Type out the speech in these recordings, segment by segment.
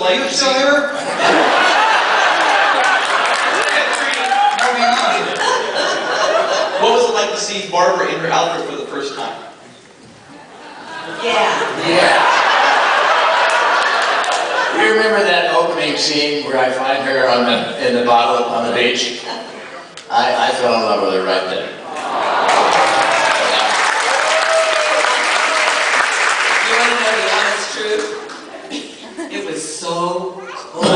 like You to still see... here? What was it like to see Barbara in her outfit for the first time? Yeah. You remember that opening scene where I find her in the bottle on the beach? I fell in love with her right then. You want to know the honest truth? It was so cold on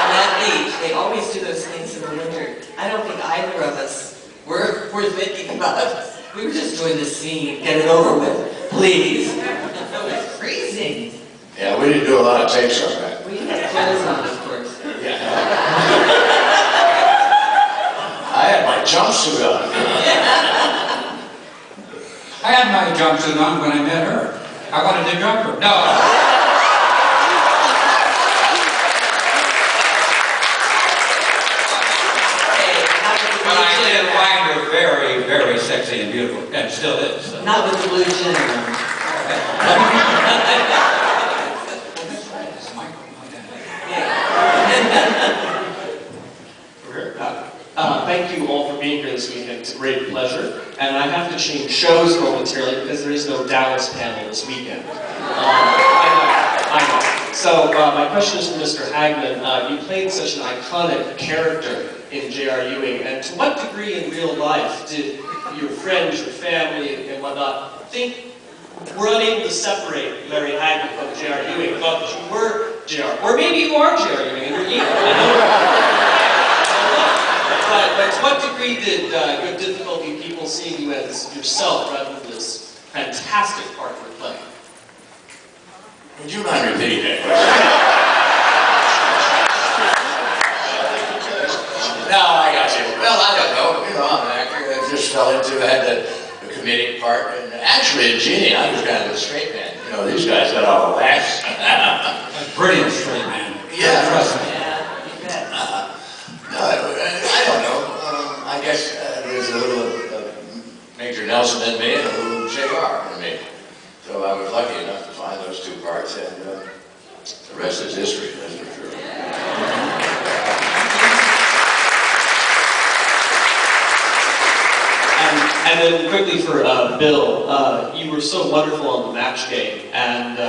that beach. They always do those things in the winter. I don't think either of us were thinking about it. We were just doing the scene, get it over with, please. It was freezing. Yeah, we didn't do a lot of takes on that. We had clothes on, of course. Yeah. I had my jumpsuit on. I had my jumpsuit on when I met her. I wanted to jump her. No. But I did find her very, very sexy and beautiful, and still is. So. Not with the blue gin around. Thank you all for being here this weekend. It's a great pleasure. And I have to change shows momentarily because there is no Dallas panel this weekend. I know. So my question is for Mr. Hagman. You played such an iconic character in J.R. Ewing, and to what degree in real life did your friends, your family, and whatnot think were unable to separate Larry Hagman from J.R. Ewing, thought that you were J.R. Or maybe you are J.R. Ewing and you're evil. I don't know. But to what degree did you have difficulty people seeing you as yourself rather than this fantastic part you're playing? Would you mind repeating that question? No, I got you. Well, I don't know. You know, I'm an actor. I just fell into, I had the comedic part. And actually, in Jeannie, I was kind of a straight man. You know, these guys got all the laughs. A brilliant straight man. Yeah. Trust me. Yeah, you bet. No, I don't know. I guess there's a little Major Nelson in me and a little JR in me. So I was lucky enough to find those two parts, and the rest is history, that's for sure. And then quickly for Bill, you were so wonderful on the match game, and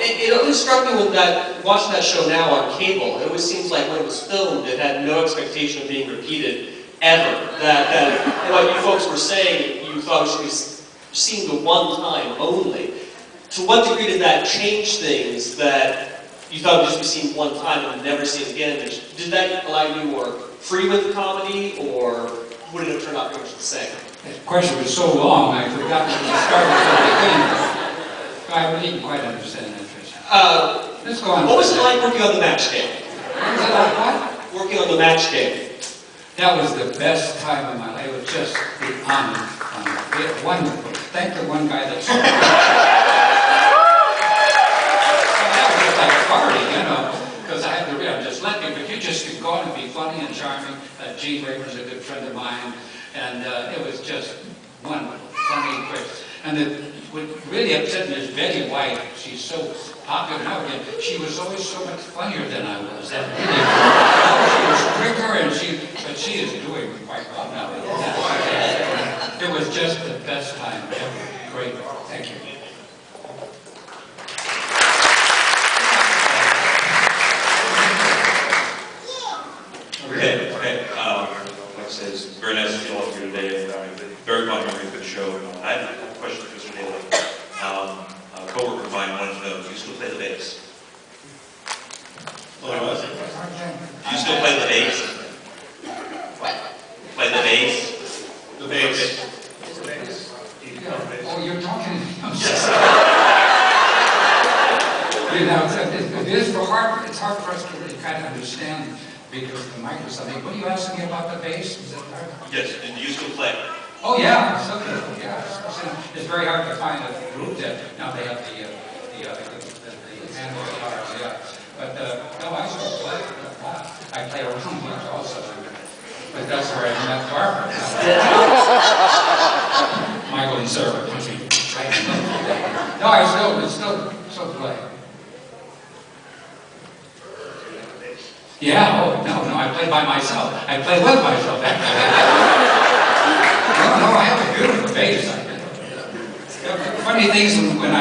it always struck me with that, watching that show now on cable, it always seems like when it was filmed, it had no expectation of being repeated ever. That what you folks were saying, you thought it should be seen the one time only. To what degree did that change things that you thought it would just be seen one time and never seen again? Did that allow you to be more free with the comedy, or would it have turned out pretty much the same? The question was so long, I forgot to start at the beginning. I didn't quite understand that, Tricia. Let's go on. What was it like working on the match game? What was it like what? Working on the match game. That was the best time of my life. It was just beyond wonderful. Thank the one guy that saw it. That was just like a party, you know, because I had to just let me, but you just could go on and be funny and charming. Gene Ray was a good friend of mine, and it was just wonderful, funny, quick. And what really upset me is Betty White. She's so popular now again. She was always so much funnier than I was. That really, she was quicker, and but she is doing quite well now. It was just the best time ever. Great. Thank you. Okay. Like I said, it's very nice to see all of you today, and very fun, very good show. I have a question for Mr. Daly. A co-worker of mine wanted to know, do you still play the bass? What was it? Do you still play the bass? What? Play the bass? The bass. Oh, you're talking. You know, it's hard for us to really kind of understand because the mic or something. What are you asking me about the bass? Is that hard? Yes, and do you still play? Oh yeah, so good. Yeah, it's very hard to find a group that now they have the handle guitars. Yeah, but no, I still play. I play around here also, but that's where I met Barbara. Michael and Sarah. No, I still play. Yeah, oh, no, I play by myself. I play with myself, actually. No, I have a beautiful bass. Funny things when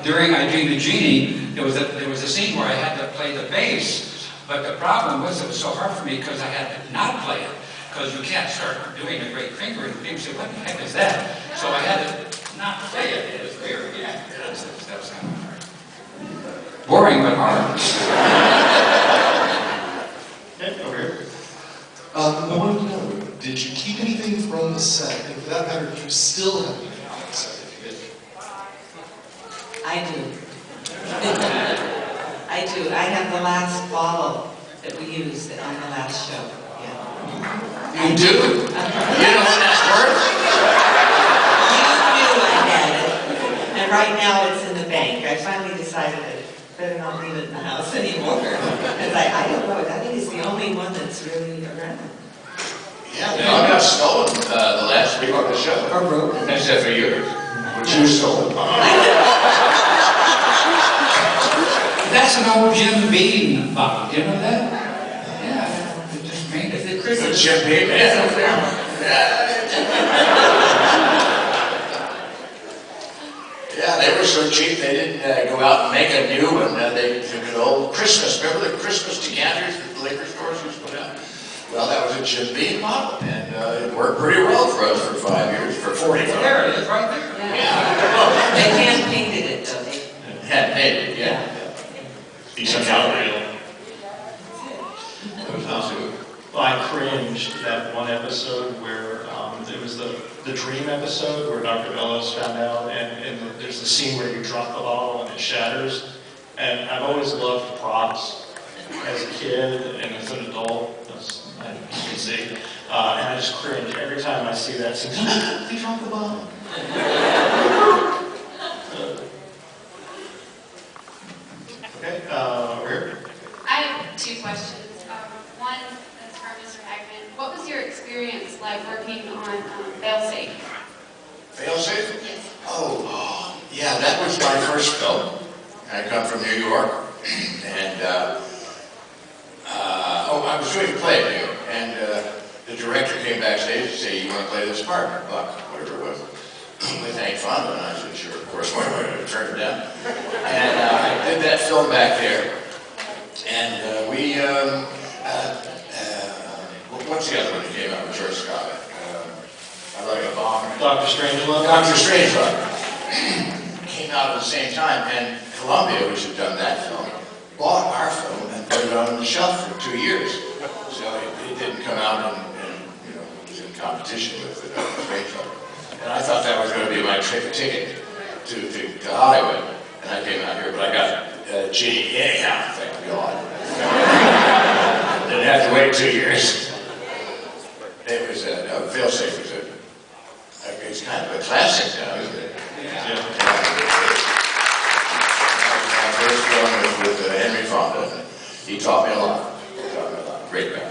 during I Dream of Jeannie, there was a scene where I had to play the bass, but the problem was it was so hard for me because I had to not play it, because you can't start doing a great finger and people say, what the heck is that? So I had to not play it. It was weird, yeah. That was kind of hard. Boring, but hard. Okay, over here. I wanted to know, did you keep anything from the set? And for that matter, do you still have anything from the set if you did? I do. I do. I have the last bottle that we used on the last show. Yeah. You do? You know what that's worth? You knew I had it. And right now it's in the bank. I finally decided I better not leave it in the house anymore. Because I don't know. I think it's the only one that's really around. Yeah, no, I got stolen the last week on the show. Or broken. Except for yours, which you stole. That's an old Jim Beam bottle. Do you know that? Yeah, it just made it. The Christmas. Jim Beam, Yeah, they were so cheap they didn't go out and make a new one. They took an old Christmas. Remember the Christmas decanters that the liquor stores used to put out? Well, that was a Jim Beam bottle, and it worked pretty well for us for 5 years, for 45. There it is, right there. Yeah. They hand painted it, though. They Had made it, yeah. Decent out real. That was not too. Well, I cringed that one episode where it was the dream episode where Dr. Bellows found out, and there's the scene where you drop the bottle and it shatters. And I've always loved props as a kid and as an adult, as you can see. And I just cringe every time I see that scene. They dropped the bottle. Okay, over here. I have two questions. One is for Mr. Hackman. What was your experience like working on Failsafe? Failsafe? Yes. Oh, yeah, that was my first film. I come from New York, and I was doing a play there, and the director came backstage and said, "You want to play this part, Buck?" Whatever it was. With Hank Fonda, and I said, "Sure, of course, why would I turn it down?" And I did that film back there, and what's the other one that came out with George Scott? I Like a Bomb. Dr. Strangelove? Dr. Strangelove came out at the same time, and Columbia, which had done that film, bought our film and put it on the shelf for 2 years. So it didn't come out and was in competition with Dr. Strangelove. And I thought that was going to be my ticket to Hollywood. And I came out here, but I got Jeannie anyhow, thank God. Didn't have to wait 2 years. It was Failsafe was it's kind of a classic now, isn't it? Yeah. My first film was with Henry Fonda. He taught me a lot. Great guy.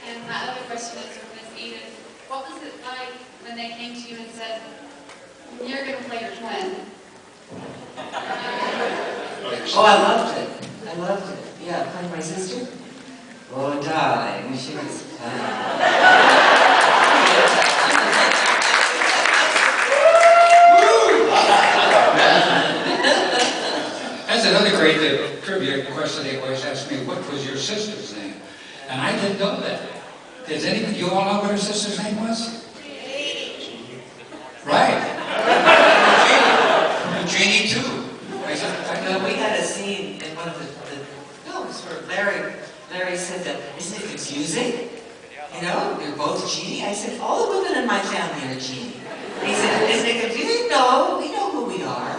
And my other question is for Ms. Edith. What was it like when they came to you and said, "You're going to play your twin"? Oh, I loved it. I loved it. Yeah, playing my sister. Oh, darling, she was fun. That's another great trivia question they always ask me, what was your sister's name? And I didn't know that. Does anybody, you all know what her sister's name was? Right. Jeannie too. We had a scene in one of the films where Larry said that, "Isn't it confusing? You know, you're both Jeannie." I said, "All the women in my family are Jeannie." He said, "Isn't it confusing?" "No, we know who we are."